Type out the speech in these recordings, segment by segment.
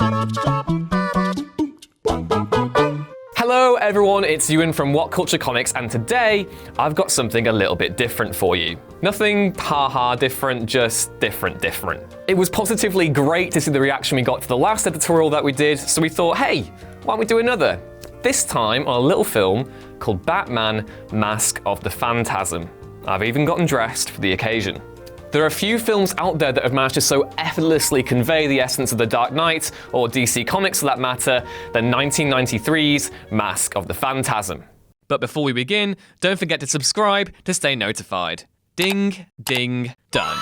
Hello everyone, it's Ewan from What Culture Comics, and today I've got something a little bit different for you. Nothing haha different, just different. It was positively great to see the reaction we got to the last editorial that we did, so we thought, hey, why don't we do another? This time on a little film called Batman: Mask of the Phantasm. I've even gotten dressed for the occasion. There are a few films out there that have managed to so effortlessly convey the essence of The Dark Knight, or DC Comics for that matter, than 1993's Mask of the Phantasm. But before we begin, don't forget to subscribe to stay notified. Ding, ding, done.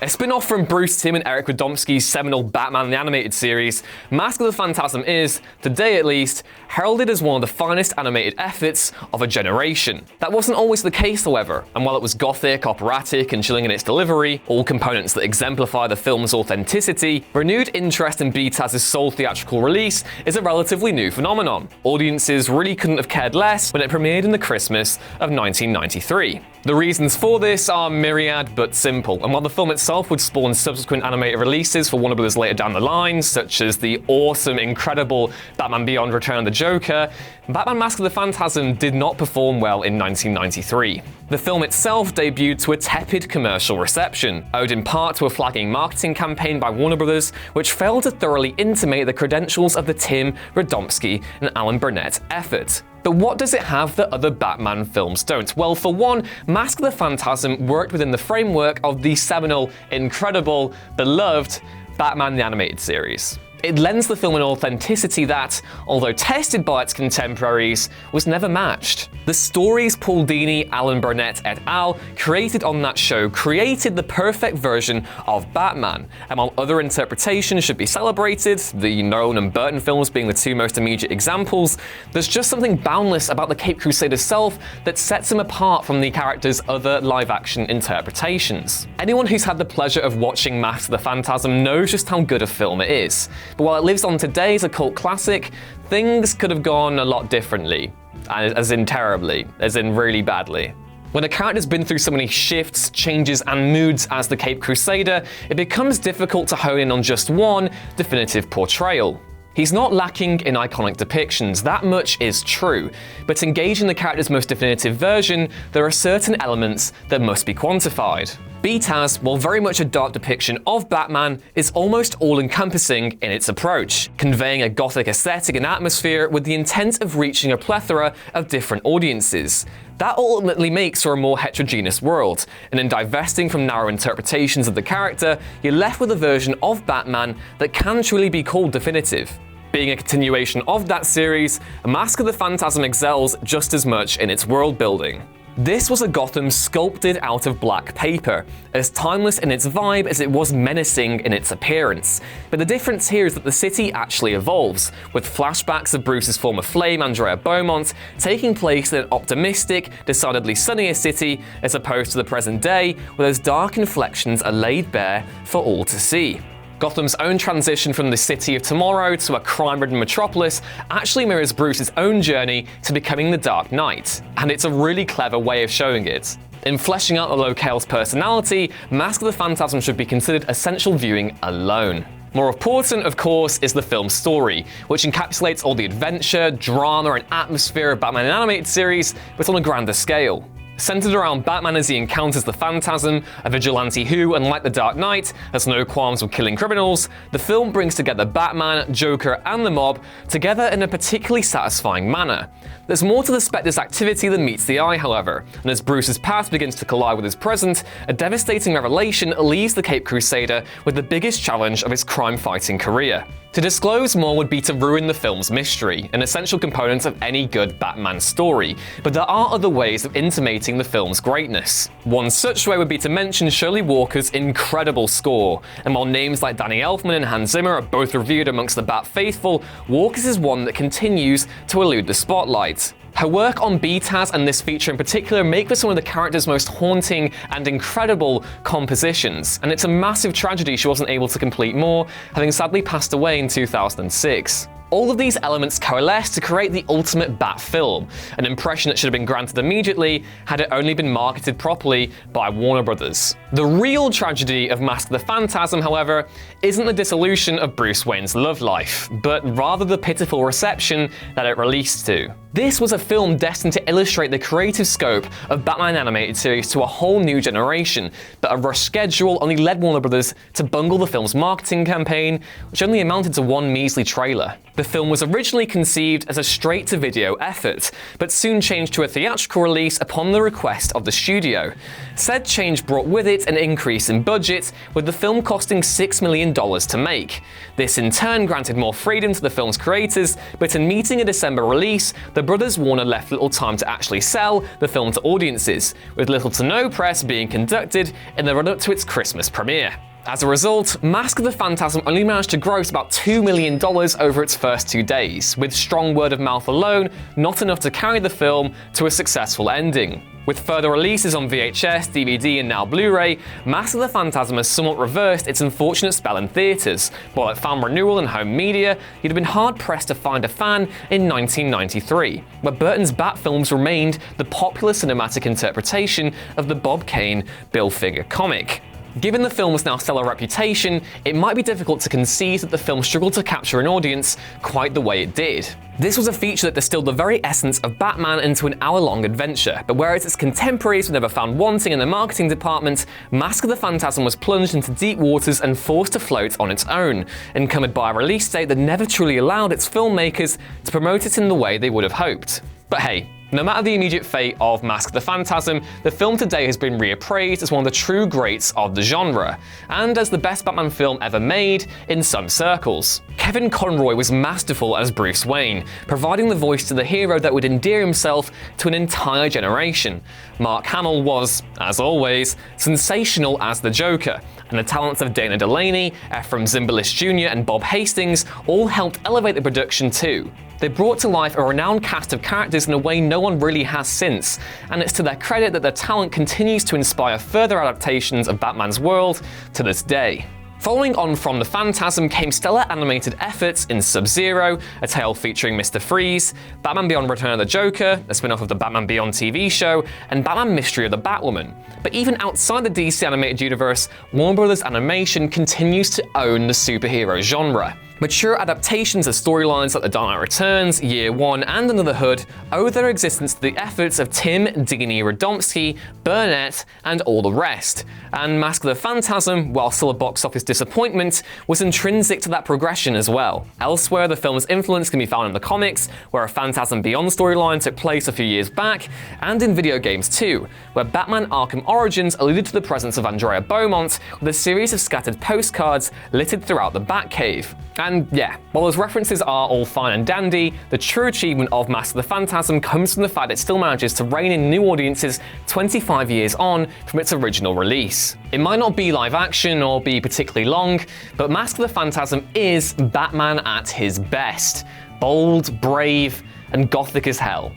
A spin-off from Bruce Timm and Eric Radomski's seminal Batman the Animated Series, Mask of the Phantasm is, today at least, heralded as one of the finest animated efforts of a generation. That wasn't always the case, however, and while it was gothic, operatic, and chilling in its delivery, all components that exemplify the film's authenticity, renewed interest in BTAS's sole theatrical release is a relatively new phenomenon. Audiences really couldn't have cared less when it premiered in the Christmas of 1993. The reasons for this are myriad but simple, and while the film itself would spawn subsequent animated releases for Warner Bros. Later down the line, such as the awesome, incredible Batman Beyond: Return of the Joker, Batman: Mask of the Phantasm did not perform well in 1993. The film itself debuted to a tepid commercial reception, owed in part to a flagging marketing campaign by Warner Bros., which failed to thoroughly intimate the credentials of the Timm, Radomski, and Alan Burnett effort. But what does it have that other Batman films don't? Well, for one, Mask of the Phantasm worked within the framework of the seminal, incredible, beloved Batman the Animated Series. It lends the film an authenticity that, although tested by its contemporaries, was never matched. The stories Paul Dini, Alan Burnett et al. Created on that show created the perfect version of Batman, and while other interpretations should be celebrated, the Nolan and Burton films being the two most immediate examples, there's just something boundless about the Caped Crusader self that sets him apart from the character's other live-action interpretations. Anyone who's had the pleasure of watching Mask of the Phantasm knows just how good a film it is. But while it lives on today as a cult classic, things could have gone a lot differently. As in terribly, as in really badly. When a character's been through so many shifts, changes, and moods as the Caped Crusader, it becomes difficult to hone in on just one definitive portrayal. He's not lacking in iconic depictions, that much is true, but engaging the character's most definitive version, there are certain elements that must be quantified. BTAS, while very much a dark depiction of Batman, is almost all-encompassing in its approach, conveying a gothic aesthetic and atmosphere with the intent of reaching a plethora of different audiences. That ultimately makes for a more heterogeneous world, and in divesting from narrow interpretations of the character, you're left with a version of Batman that can truly be called definitive. Being a continuation of that series, Mask of the Phantasm excels just as much in its world building. This was a Gotham sculpted out of black paper, as timeless in its vibe as it was menacing in its appearance. But the difference here is that the city actually evolves, with flashbacks of Bruce's former flame, Andrea Beaumont, taking place in an optimistic, decidedly sunnier city, as opposed to the present day, where those dark inflections are laid bare for all to see. Gotham's own transition from the city of tomorrow to a crime-ridden metropolis actually mirrors Bruce's own journey to becoming the Dark Knight, and it's a really clever way of showing it. In fleshing out the locale's personality, Mask of the Phantasm should be considered essential viewing alone. More important, of course, is the film's story, which encapsulates all the adventure, drama, and atmosphere of Batman the Animated Series, but on a grander scale. Centered around Batman as he encounters the Phantasm, a vigilante who, unlike the Dark Knight, has no qualms with killing criminals, the film brings together Batman, Joker, and the mob together in a particularly satisfying manner. There's more to the Spectre's activity than meets the eye, however, and as Bruce's past begins to collide with his present, a devastating revelation leaves the Caped Crusader with the biggest challenge of his crime-fighting career. To disclose more would be to ruin the film's mystery, an essential component of any good Batman story, but there are other ways of intimating the film's greatness. One such way would be to mention Shirley Walker's incredible score, and while names like Danny Elfman and Hans Zimmer are both revered amongst the Bat faithful, Walker's is one that continues to elude the spotlight. Her work on BTAS and this feature in particular make this one of the character's most haunting and incredible compositions, and it's a massive tragedy she wasn't able to complete more, having sadly passed away in 2006. All of these elements coalesced to create the ultimate Bat film, an impression that should have been granted immediately had it only been marketed properly by Warner Brothers. The real tragedy of Mask of the Phantasm, however, isn't the dissolution of Bruce Wayne's love life, but rather the pitiful reception that it released to. This was a film destined to illustrate the creative scope of Batman animated series to a whole new generation, but a rush schedule only led Warner Brothers to bungle the film's marketing campaign, which only amounted to one measly trailer. The film was originally conceived as a straight-to-video effort, but soon changed to a theatrical release upon the request of the studio. Said change brought with it an increase in budget, with the film costing $6 million to make. This in turn granted more freedom to the film's creators, but in meeting a December release, the brothers Warner left little time to actually sell the film to audiences, with little to no press being conducted in the run-up to its Christmas premiere. As a result, Mask of the Phantasm only managed to gross about $2 million over its first 2 days, with strong word of mouth alone not enough to carry the film to a successful ending. With further releases on VHS, DVD, and now Blu-ray, Mask of the Phantasm has somewhat reversed its unfortunate spell in theaters. While it found renewal in home media, you'd have been hard-pressed to find a fan in 1993, where Burton's Bat films remained the popular cinematic interpretation of the Bob Kane Bill Figure comic. Given the film's now stellar reputation, it might be difficult to conceive that the film struggled to capture an audience quite the way it did. This was a feature that distilled the very essence of Batman into an hour-long adventure, but whereas its contemporaries were never found wanting in the marketing department, Mask of the Phantasm was plunged into deep waters and forced to float on its own, encumbered by a release date that never truly allowed its filmmakers to promote it in the way they would have hoped. But hey, no matter the immediate fate of Mask of the Phantasm, the film today has been reappraised as one of the true greats of the genre, and as the best Batman film ever made in some circles. Kevin Conroy was masterful as Bruce Wayne, providing the voice to the hero that would endear himself to an entire generation. Mark Hamill was, as always, sensational as the Joker, and the talents of Dana Delaney, Ephraim Zimbalist Jr. and Bob Hastings all helped elevate the production too. They brought to life a renowned cast of characters in a way no one really has since, and it's to their credit that their talent continues to inspire further adaptations of Batman's world to this day. Following on from The Phantasm came stellar animated efforts in Sub-Zero, a tale featuring Mr. Freeze, Batman Beyond Return of the Joker, a spin-off of the Batman Beyond TV show, and Batman Mystery of the Batwoman. But even outside the DC animated universe, Warner Brothers Animation continues to own the superhero genre. Mature adaptations of storylines like The Dark Knight Returns, Year One, and Under the Hood owe their existence to the efforts of Tim Dini Radomski, Burnett, and all the rest. And Mask of the Phantasm, while still a box office disappointment, was intrinsic to that progression as well. Elsewhere, the film's influence can be found in the comics, where a Phantasm Beyond storyline took place a few years back, and in video games too, where Batman Arkham Origins alluded to the presence of Andrea Beaumont with a series of scattered postcards littered throughout the Batcave. And yeah, while those references are all fine and dandy, the true achievement of Mask of the Phantasm comes from the fact it still manages to rein in new audiences 25 years on from its original release. It might not be live action or be particularly long, but Mask of the Phantasm is Batman at his best. Bold, brave, and gothic as hell.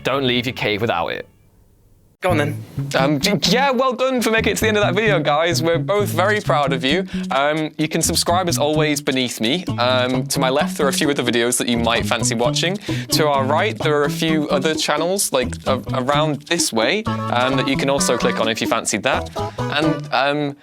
Don't leave your cave without it. Go on then. Yeah, well done for making it to the end of that video, guys. We're both very proud of you. You can subscribe as always beneath me. To my left, there are a few other videos that you might fancy watching. To our right, there are a few other channels, like around this way, that you can also click on if you fancied that. And